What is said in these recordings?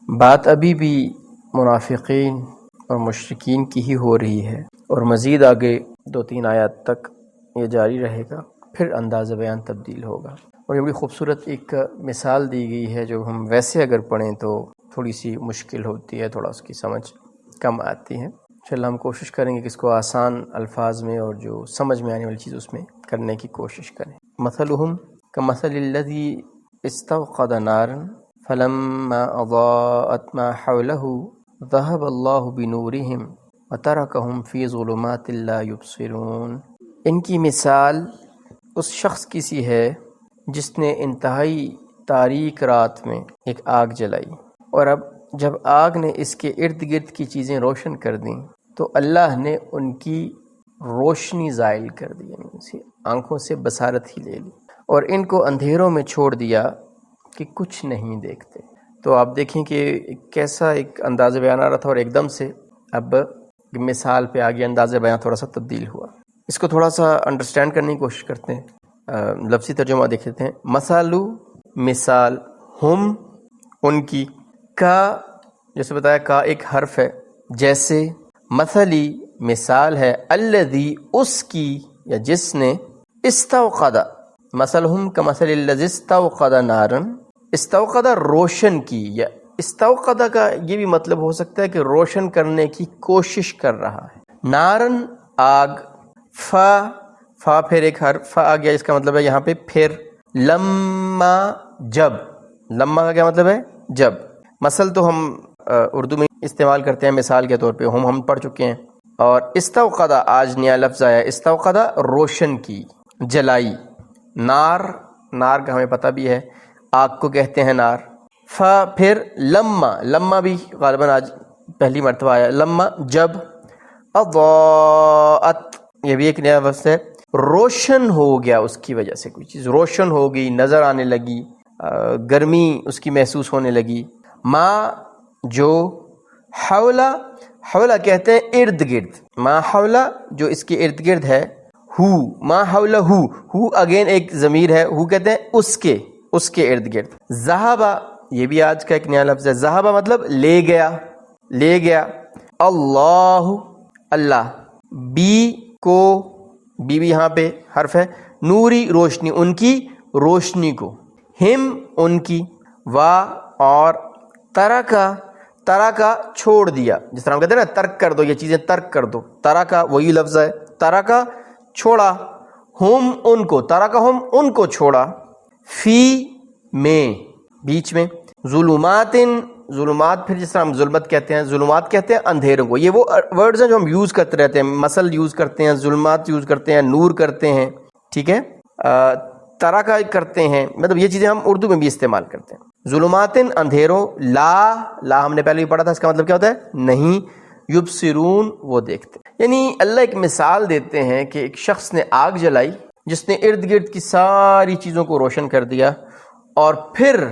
بات ابھی بھی منافقین اور مشرکین کی ہی ہو رہی ہے، اور مزید آگے 2-3 آیات تک یہ جاری رہے گا، پھر انداز بیان تبدیل ہوگا۔ اور یہ بڑی خوبصورت ایک مثال دی گئی ہے جو ہم ویسے اگر پڑھیں تو تھوڑی سی مشکل ہوتی ہے، تھوڑا اس کی سمجھ کم آتی ہے۔ انشاءاللہ ہم کوشش کریں گے کہ اس کو آسان الفاظ میں اور جو سمجھ میں آنے والی چیز اس میں کرنے کی کوشش کریں۔ مثلہم کمثل الذی استوقد نارا فلما اضاءت ما حولہ ذہب اللہ بنورہم وترکہم فی ظلمات لا یبصرون۔ ان کی مثال اس شخص کی سی ہے جس نے انتہائی تاریک رات میں ایک آگ جلائی، اور اب جب آگ نے اس کے ارد گرد کی چیزیں روشن کر دیں تو اللہ نے ان کی روشنی زائل کر دی، یعنی اسی آنکھوں سے بصارت ہی لے لی، اور ان کو اندھیروں میں چھوڑ دیا کہ کچھ نہیں دیکھتے۔ تو آپ دیکھیں کہ کیسا ایک انداز بیان آ رہا تھا، اور ایک دم سے اب مثال پہ آگے انداز بیان تھوڑا سا تبدیل ہوا۔ اس کو تھوڑا سا انڈرسٹینڈ کرنے کی کوشش کرتے ہیں۔ لفظی ترجمہ دیکھ لیتے ہیں۔ مثالو مثال، ہم ان کی، کا جیسے بتایا کا ایک حرف ہے، جیسے، مثلی مثال ہے، الذی اس کی یا جس نے، استوقد، مثلہم کمثل الذی استوقد نارا، استوقد روشن کی، یا استوقد کا یہ بھی مطلب ہو سکتا ہے کہ روشن کرنے کی کوشش کر رہا ہے۔ نارن آگ، فا پھر ایک حرف فا آ گیا، اس کا مطلب ہے یہاں پہ پھر، لما جب، لما کا کیا مطلب ہے جب۔ مثل تو ہم اردو میں استعمال کرتے ہیں مثال کے طور پہ، ہم پڑھ چکے ہیں، اور استوقدہ آج نیا لفظ آیا، استوقدہ روشن کی، جلائی۔ نار، نار کا ہمیں پتہ بھی ہے، آگ کو کہتے ہیں نار۔ پھر لما، لما بھی غالباً آج پہلی مرتبہ آیا، لما جب، اضاءت یہ بھی ایک نیا لفظ ہے، روشن ہو گیا، اس کی وجہ سے کوئی چیز روشن ہو گئی، نظر آنے لگی، گرمی اس کی محسوس ہونے لگی۔ ما جو، حولا، حولا کہتے ہیں ارد گرد، ما حولا جو اس کے ارد گرد ہے، ہو، ما حولا ہو اگین ایک ضمیر ہے، ہو کہتے ہیں اس کے ارد گرد۔ ذہبا یہ بھی آج کا ایک نیا لفظ ہے، ذہبا مطلب لے گیا۔ اللہ، اللہ، بی کو، بی بھی یہاں پہ حرف ہے، نوری روشنی، ان کی روشنی کو، ہم ان کی، وا اور، ترکا چھوڑ دیا، جس طرح ہم کہتے ہیں نا ترک کر دو، یہ چیزیں ترک کر دو، ترکا وہی لفظ ہے، ترکا چھوڑا، ہم ان کو، ترکا ہم ان کو چھوڑا، فی میں بیچ میں، ظلمات، ظلمات پھر جس طرح ہم ظلمت کہتے ہیں، ظلمات کہتے ہیں اندھیروں کو، یہ وہ ورڈز ہیں جو ہم یوز کرتے رہتے ہیں، مثل یوز کرتے ہیں، ظلمات یوز کرتے ہیں، نور کرتے ہیں، ٹھیک ہے، ترکا کرتے ہیں، مطلب یہ چیزیں ہم اردو میں بھی استعمال کرتے ہیں۔ ظلمات اندھیروں، لا ہم نے پہلے بھی پڑھا تھا، اس کا مطلب کیا ہوتا ہے نہیں، یبصرون وہ دیکھتے ہیں۔ یعنی اللہ ایک مثال دیتے ہیں کہ ایک شخص نے آگ جلائی جس نے ارد گرد کی ساری چیزوں کو روشن کر دیا، اور پھر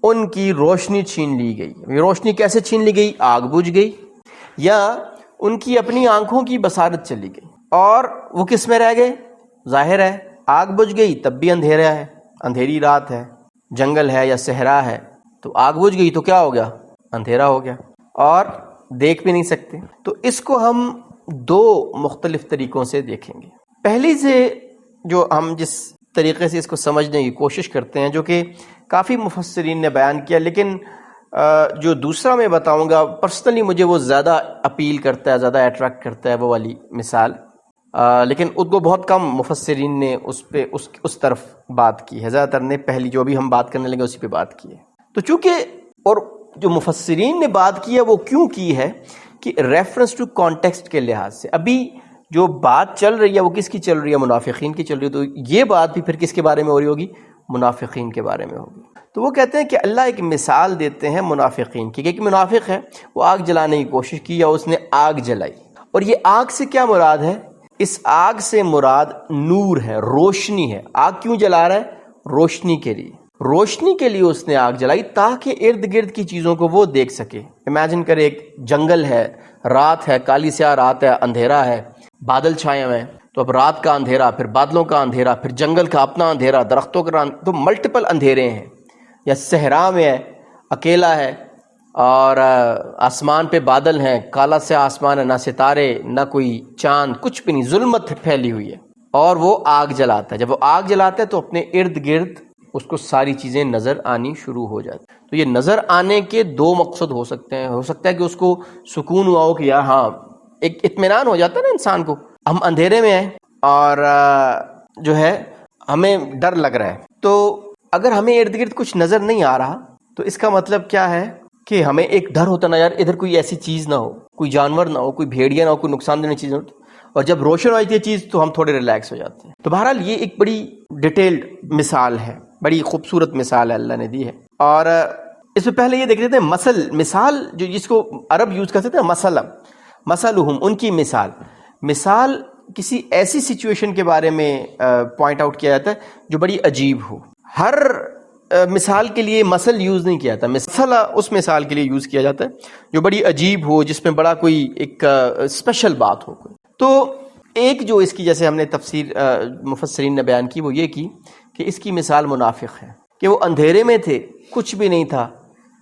ان کی روشنی چھین لی گئی۔ روشنی کیسے چھین لی گئی؟ آگ بجھ گئی، یا ان کی اپنی آنکھوں کی بصارت چلی گئی، اور وہ کس میں رہ گئے؟ ظاہر ہے آگ بجھ گئی تب بھی اندھیرا ہے، اندھیری رات ہے، جنگل ہے یا صحرا ہے، تو آگ بجھ گئی تو کیا ہو گیا؟ اندھیرا ہو گیا، اور دیکھ بھی نہیں سکتے۔ تو اس کو ہم 2 مختلف طریقوں سے دیکھیں گے۔ پہلی سے جو ہم جس طریقے سے اس کو سمجھنے کی کوشش کرتے ہیں، جو کہ کافی مفسرین نے بیان کیا، لیکن جو دوسرا میں بتاؤں گا پرسنلی مجھے وہ زیادہ اپیل کرتا ہے، زیادہ اٹریکٹ کرتا ہے، وہ والی مثال، لیکن اس کو بہت کم مفسرین نے اس طرف بات کی ہے، زیادہ تر نے پہلی جو بھی ہم بات کرنے لگے اسی پہ بات کی ہے۔ تو چونکہ، اور جو مفسرین نے بات کی ہے وہ کیوں کی ہے کہ ریفرنس ٹو کانٹیکسٹ کے لحاظ سے، ابھی جو بات چل رہی ہے وہ کس کی چل رہی ہے؟ منافقین کی چل رہی ہے، تو یہ بات بھی پھر کس کے بارے میں ہو رہی ہوگی؟ منافقین کے بارے میں ہوگی۔ تو وہ کہتے ہیں کہ اللہ ایک مثال دیتے ہیں منافقین کی، کہ ایک منافق ہے، وہ آگ جلانے کی کوشش کی یا اس نے آگ جلائی، اور یہ آگ سے کیا مراد ہے؟ اس آگ سے مراد نور ہے، روشنی ہے۔ آگ کیوں جلا رہا ہے؟ روشنی کے لیے، روشنی کے لیے اس نے آگ جلائی تاکہ ارد گرد کی چیزوں کو وہ دیکھ سکے۔ امیجن کرے ایک جنگل ہے، رات ہے، کالی سیاہ رات ہے، اندھیرا ہے، بادل چھائے ہوئے ہیں، تو اب رات کا اندھیرا، پھر بادلوں کا اندھیرا، پھر جنگل کا اپنا اندھیرا، درختوں کا تو ملٹیپل اندھیرے ہیں، یا صحرا میں ہے، اکیلا ہے، اور آسمان پہ بادل ہیں، کالا سے آسمان ہے، نہ ستارے نہ کوئی چاند، کچھ بھی نہیں، ظلمت پھیلی ہوئی ہے، اور وہ آگ جلاتا ہے۔ جب وہ آگ جلاتا ہے تو اپنے ارد گرد اس کو ساری چیزیں نظر آنی شروع ہو جاتی۔ تو یہ نظر آنے کے دو مقصد ہو سکتے ہیں۔ ہو سکتا ہے کہ اس کو سکون ہوا ہو کہ یار ہاں، ایک اطمینان ہو جاتا ہے نا انسان کو، ہم اندھیرے میں ہیں اور جو ہے ہمیں ڈر لگ رہا ہے، تو اگر ہمیں ارد گرد کچھ نظر نہیں آ رہا تو اس کا مطلب کیا ہے کہ ہمیں ایک ڈر ہوتا نا، یار ادھر کوئی ایسی چیز نہ ہو، کوئی جانور نہ ہو، کوئی بھیڑیا نہ ہو، کوئی نقصان دینے چیز نہ ہو، اور جب روشن ہو جاتی ہے چیز تو ہم تھوڑے ریلیکس ہو جاتے ہیں۔ تو بہرحال یہ ایک بڑی ڈیٹیلڈ مثال ہے، بڑی خوبصورت مثال ہے اللہ نے دی ہے۔ اور اس میں پہلے یہ دیکھ لیتے ہیں مثال جو جس کو عرب یوز کرتے تھے، مثلہم، ان کی مثال کسی ایسی سچویشن کے بارے میں پوائنٹ آؤٹ کیا جاتا ہے جو بڑی عجیب ہو۔ ہر مثال کے لیے مثل یوز نہیں کیا جاتا، مثلا اس مثال کے لیے یوز کیا جاتا ہے جو بڑی عجیب ہو، جس میں بڑا کوئی ایک اسپیشل بات ہو کوئی۔ تو ایک جو اس کی جیسے ہم نے تفسیر مفسرین نے بیان کی وہ یہ کی کہ اس کی مثال منافق ہے کہ وہ اندھیرے میں تھے، کچھ بھی نہیں تھا،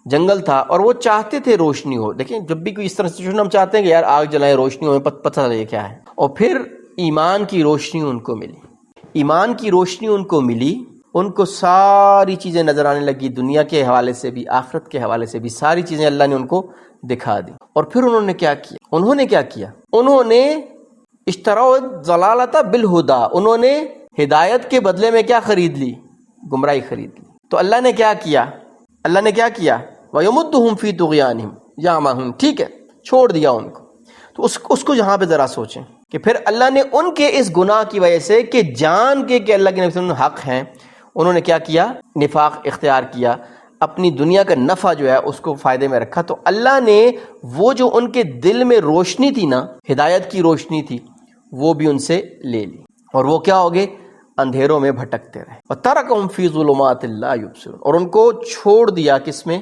جنگل تھا، اور وہ چاہتے تھے روشنی ہو۔ دیکھیں جب بھی کوئی اس طرح سچویشن ہم چاہتے ہیں کہ یار آگ جلائیں، روشنی ہو، ہمیں پتہ چلے کیا ہے، اور پھر ایمان کی روشنی ان کو ملی، ایمان کی روشنی ان کو ملی، ان کو ساری چیزیں نظر آنے لگی، دنیا کے حوالے سے بھی، آخرت کے حوالے سے بھی، ساری چیزیں اللہ نے ان کو دکھا دی۔ اور پھر انہوں نے کیا کیا؟ انہوں نے اشتروا الضلالۃ بالہدی، انہوں نے ہدایت کے بدلے میں کیا خرید لی؟ گمراہی خرید لی۔ تو اللہ نے کیا کیا؟ وَيَمُدُّهُمْ فِي طُغْيَانِهِمْ يَعْمَهُونَ، ٹھیک ہے، چھوڑ دیا ان کو۔ تو اس کو یہاں پہ ذرا سوچیں کہ پھر اللہ نے ان کے اس گناہ کی وجہ سے کہ جان کے کہ اللہ کے نبی صلی اللہ علیہ وسلم حق ہیں، انہوں نے کیا کیا؟ نفاق اختیار کیا، اپنی دنیا کا نفع جو ہے اس کو فائدے میں رکھا۔ تو اللہ نے وہ جو ان کے دل میں روشنی تھی نا، ہدایت کی روشنی تھی، وہ بھی ان سے لے لی، اور وہ کیا ہو گئے؟ اندھیروں میں بھٹکتے رہے۔ وَتَرَكَهُمْ فِي ظُلُمَاتٍ لَا يُبْصِرُونَ، اور ان کو چھوڑ دیا کس میں؟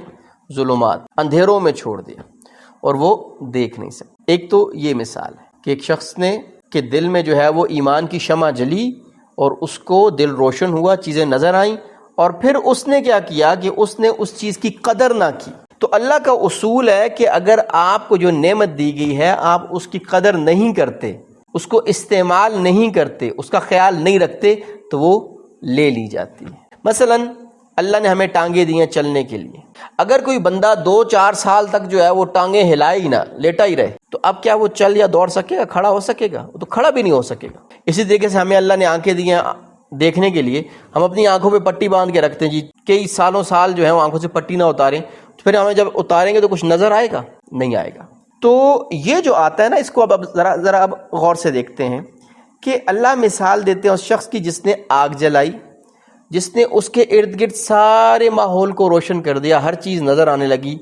ظلمات، اندھیروں میں چھوڑ دیا، اور وہ دیکھ نہیں سکتے۔ ایک تو یہ مثال ہے کہ ایک شخص نے کہ دل میں جو ہے وہ ایمان کی شمع جلی اور اس کو دل روشن ہوا، چیزیں نظر آئیں، اور پھر اس نے کیا کیا کہ اس نے اس چیز کی قدر نہ کی۔ تو اللہ کا اصول ہے کہ اگر آپ کو جو نعمت دی گئی ہے آپ اس کی قدر نہیں کرتے، اس کو استعمال نہیں کرتے، اس کا خیال نہیں رکھتے، تو وہ لے لی جاتی ہے۔ مثلا اللہ نے ہمیں ٹانگیں دی ہیں چلنے کے لیے، اگر کوئی بندہ 2-4 سال تک جو ہے وہ ٹانگیں ہلائے ہی نہ، لیٹا ہی رہے، تو اب کیا وہ چل یا دوڑ سکے گا؟ کھڑا ہو سکے گا؟ وہ تو کھڑا بھی نہیں ہو سکے گا۔ اسی طریقے سے ہمیں اللہ نے آنکھیں دی ہیں دیکھنے کے لیے، ہم اپنی آنکھوں پہ پٹی باندھ کے رکھتے ہیں جی، کئی سال جو ہے وہ آنکھوں سے پٹی نہ اتاریں، تو پھر ہمیں جب اتاریں گے تو کچھ نظر آئے گا؟ نہیں آئے گا۔ تو یہ جو آتا ہے نا، اس کو اب ذرا غور سے دیکھتے ہیں کہ اللہ مثال دیتے ہیں اس شخص کی جس نے آگ جلائی، جس نے اس کے ارد گرد سارے ماحول کو روشن کر دیا، ہر چیز نظر آنے لگی،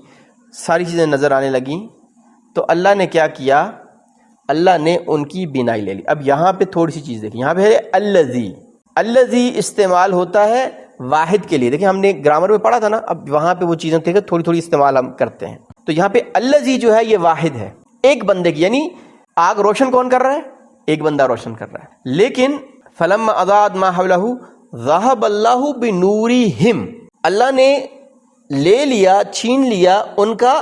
ساری چیزیں نظر آنے لگیں، تو اللہ نے کیا کیا؟ اللہ نے ان کی بینائی لے لی۔ اب یہاں پہ تھوڑی سی چیز دیکھیں، یہاں پہ ہے الذی استعمال ہوتا ہے واحد کے لیے۔ دیکھیں ہم نے گرامر میں پڑھا تھا نا، اب وہاں پہ وہ چیزیں تھے کہ تھوڑی تھوڑی استعمال ہم کرتے ہیں۔ تو یہاں پہ الذی جو ہے یہ واحد ہے، ایک بندے کی، یعنی آگ روشن کون کر رہا ہے؟ ایک بندہ روشن کر رہا ہے۔ لیکن فلما اضاءت ما حولہ ذہب اللہ بنورہم، اللہ نے لے لیا، چھین لیا ان کا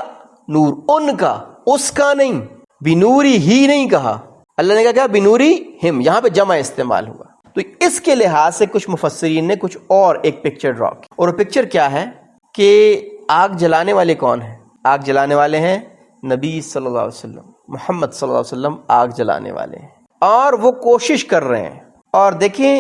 نور، ان کا، اس کا نہیں، بنوری ہی نہیں کہا، اللہ نے کہا بنوری ہم، یہاں پہ جمع استعمال ہوا۔ تو اس کے لحاظ سے کچھ مفسرین نے کچھ اور ایک پکچر ڈرا کی، اور وہ پکچر کیا ہے کہ آگ جلانے والے کون ہیں؟ آگ جلانے والے ہیں نبی صلی اللہ علیہ وسلم، محمد صلی اللہ علیہ وسلم آگ جلانے والے ہیں، اور وہ کوشش کر رہے ہیں۔ اور دیکھیں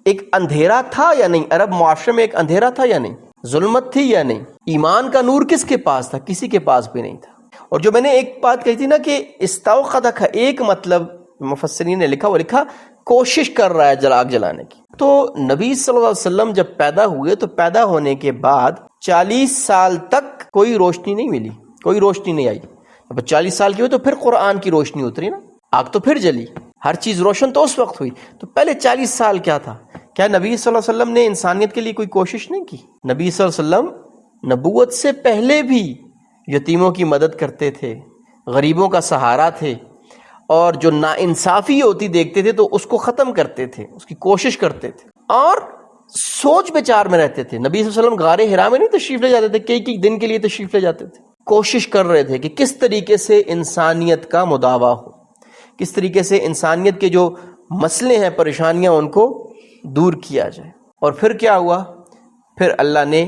ایک اندھیرا تھا یا نہیں، عرب معاشرے میں ایک اندھیرا تھا یا نہیں، ظلمت تھی یا نہیں، ایمان کا نور کس کے پاس تھا؟ کسی کے پاس بھی نہیں تھا۔ اور جو میں نے ایک بات کہی تھی نا کہ استوقدک، ایک مطلب مفسرین نے لکھا، وہ لکھا کوشش کر رہا ہے آگ جلانے کی۔ تو نبی صلی اللہ علیہ وسلم جب پیدا ہوئے تو پیدا ہونے کے بعد 40 سال تک کوئی روشنی نہیں ملی، کوئی روشنی نہیں آئی۔ جب 40 سال کی ہوئی تو پھر قرآن کی روشنی اتری نا، آگ تو پھر جلی، ہر چیز روشن تو اس وقت ہوئی۔ تو پہلے 40 سال کیا تھا؟ کیا نبی صلی اللہ علیہ وسلم نے انسانیت کے لیے کوئی کوشش نہیں کی؟ نبی صلی اللہ علیہ وسلم نبوت سے پہلے بھی یتیموں کی مدد کرتے تھے، غریبوں کا سہارا تھے، اور جو ناانصافی ہوتی دیکھتے تھے تو اس کو ختم کرتے تھے، اس کی کوشش کرتے تھے، اور سوچ بچار میں رہتے تھے۔ نبی صلی اللہ علیہ وسلم غار حرا میں نہیں تشریف لے جاتے تھے، کئی دن کے لیے تشریف لے جاتے تھے، کوشش کر رہے تھے کہ کس طریقے سے انسانیت کا مداوع ہو، کس طریقے سے انسانیت کے جو مسئلے ہیں، پریشانیاں، ان کو دور کیا جائے۔ اور پھر کیا ہوا؟ پھر اللہ نے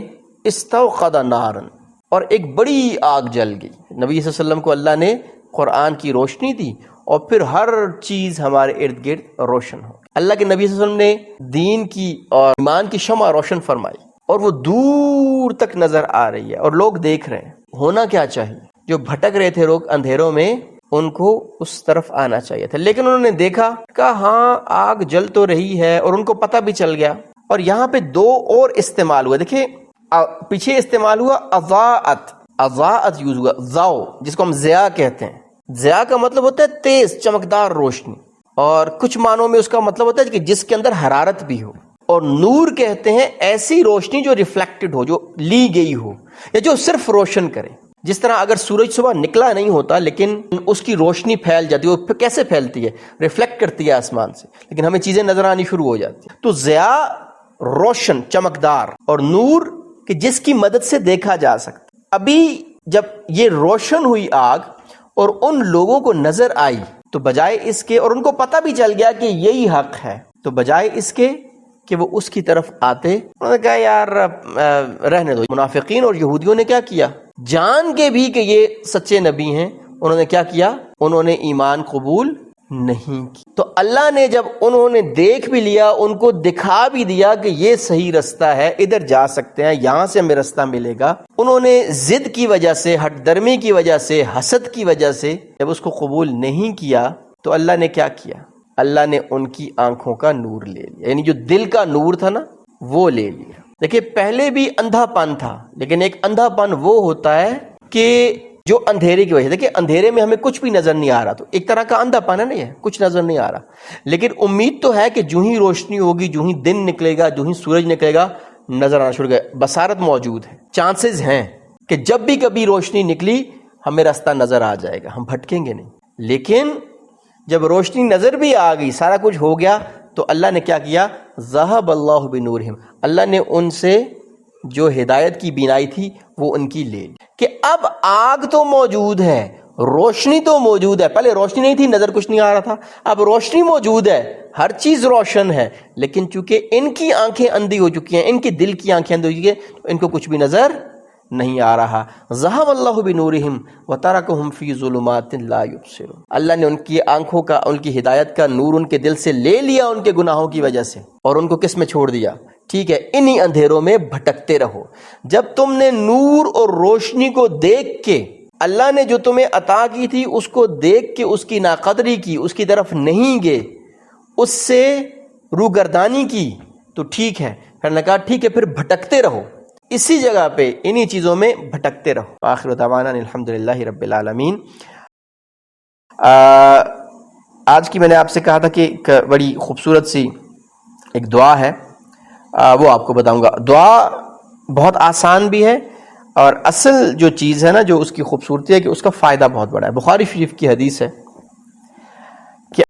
استوقد نارن، اور ایک بڑی آگ جل گئی۔ نبی صلی اللہ علیہ وسلم کو اللہ نے قرآن کی روشنی دی، اور پھر ہر چیز ہمارے ارد گرد روشن ہو۔ اللہ کے نبی صلی اللہ علیہ وسلم نے دین کی اور ایمان کی شمع روشن فرمائی، اور وہ دور تک نظر آ رہی ہے، اور لوگ دیکھ رہے ہیں۔ ہونا کیا چاہیے؟ جو بھٹک رہے تھے لوگ اندھیروں میں، ان کو اس طرف آنا چاہیے تھا، لیکن انہوں نے دیکھا کہ ہاں آگ جل تو رہی ہے، اور ان کو پتہ بھی چل گیا۔ اور یہاں پہ دو اور استعمال ہوا، دیکھیں پیچھے استعمال ہوا اضاءت، اضاءت یوز ہوا، ضاء جس کو ہم ضیاء کہتے ہیں۔ ضیاء کا مطلب ہوتا ہے تیز چمکدار روشنی، اور کچھ معنوں میں اس کا مطلب ہوتا ہے کہ جس کے اندر حرارت بھی ہو۔ اور نور کہتے ہیں ایسی روشنی جو ریفلیکٹڈ ہو، جو لی گئی ہو، یا جو صرف روشن کرے۔ جس طرح اگر سورج صبح نکلا نہیں ہوتا لیکن اس کی روشنی پھیل جاتی ہے، وہ کیسے پھیلتی ہے؟ ریفلیکٹ کرتی ہے آسمان سے، لیکن ہمیں چیزیں نظر آنی شروع ہو جاتی ہیں۔ تو ضیاء روشن، چمکدار، اور نور کہ جس کی مدد سے دیکھا جا سکتا۔ ابھی جب یہ روشن ہوئی آگ اور ان لوگوں کو نظر آئی، تو بجائے اس کے، اور ان کو پتہ بھی چل گیا کہ یہی حق ہے، تو بجائے اس کے کہ وہ اس کی طرف آتے، انہوں نے کہا یار رہنے دو۔ منافقین اور یہودیوں نے کیا کیا؟ جان کے بھی کہ یہ سچے نبی ہیں، انہوں نے کیا کیا؟ انہوں نے ایمان قبول نہیں کی۔ تو اللہ نے جب انہوں نے دیکھ بھی لیا، ان کو دکھا بھی دیا کہ یہ صحیح رستہ ہے، ادھر جا سکتے ہیں، یہاں سے ہمیں رستہ ملے گا، انہوں نے ضد کی وجہ سے، ہٹ درمی کی وجہ سے، حسد کی وجہ سے جب اس کو قبول نہیں کیا، تو اللہ نے کیا کیا؟ اللہ نے ان کی آنکھوں کا نور لے لیا، یعنی جو دل کا نور تھا نا، وہ لے لیا۔ دیکھیں پہلے بھی اندھا پن تھا، لیکن ایک اندھا پن وہ ہوتا ہے کہ جو اندھیرے کی وجہ، دیکھیں اندھیرے میں ہمیں کچھ بھی نظر نہیں آ رہا، تو ایک طرح کا اندھا پن ہے نا، یہ کچھ نظر نہیں آ رہا، لیکن امید تو ہے کہ جو ہی روشنی ہوگی، جو ہی دن نکلے گا، جو ہی سورج نکلے گا، نظر آنا شروع ہوگا، بصارت موجود ہے، چانسز ہیں کہ جب بھی کبھی روشنی نکلی ہمیں راستہ نظر آ جائے گا، ہم بھٹکیں گے نہیں۔ لیکن جب روشنی نظر بھی آ گئی، سارا کچھ ہو گیا، تو اللہ نے کیا کیا؟ ذہب اللہ بنورہم، اللہ نے ان سے جو ہدایت کی بینائی تھی وہ ان کی لے لی، کہ اب آگ تو موجود ہے، روشنی تو موجود ہے، پہلے روشنی نہیں تھی، نظر کچھ نہیں آ رہا تھا، اب روشنی موجود ہے، ہر چیز روشن ہے، لیکن چونکہ ان کی آنکھیں اندھی ہو چکی ہیں، ان کی دل کی آنکھیں اندھی ہو چکی ہیں، تو ان کو کچھ بھی نظر نہیں آ رہا۔ ذہب اللہ بنورہم وترکہم فی ظلمات لا یبصرون، اللہ نے ان کی آنکھوں کا، ان کی ہدایت کا نور ان کے دل سے لے لیا ان کے گناہوں کی وجہ سے، اور ان کو کس میں چھوڑ دیا؟ ٹھیک ہے، انہی اندھیروں میں بھٹکتے رہو۔ جب تم نے نور اور روشنی کو دیکھ کے، اللہ نے جو تمہیں عطا کی تھی اس کو دیکھ کے اس کی ناقدری کی، اس کی طرف نہیں گئے، اس سے روگردانی کی، تو ٹھیک ہے، پھر نے کہا ٹھیک ہے، پھر بھٹکتے رہو، اسی جگہ پہ انہی چیزوں میں بھٹکتے رہو۔ آخر دعوانا الحمدللہ رب العالمین۔ آج کی میں نے آپ سے کہا تھا کہ ایک بڑی خوبصورت سی ایک دعا ہے، وہ آپ کو بتاؤں گا۔ دعا بہت آسان بھی ہے، اور اصل جو چیز ہے نا، جو اس کی خوبصورتی ہے کہ اس کا فائدہ بہت بڑا ہے۔ بخاری شریف کی حدیث ہے،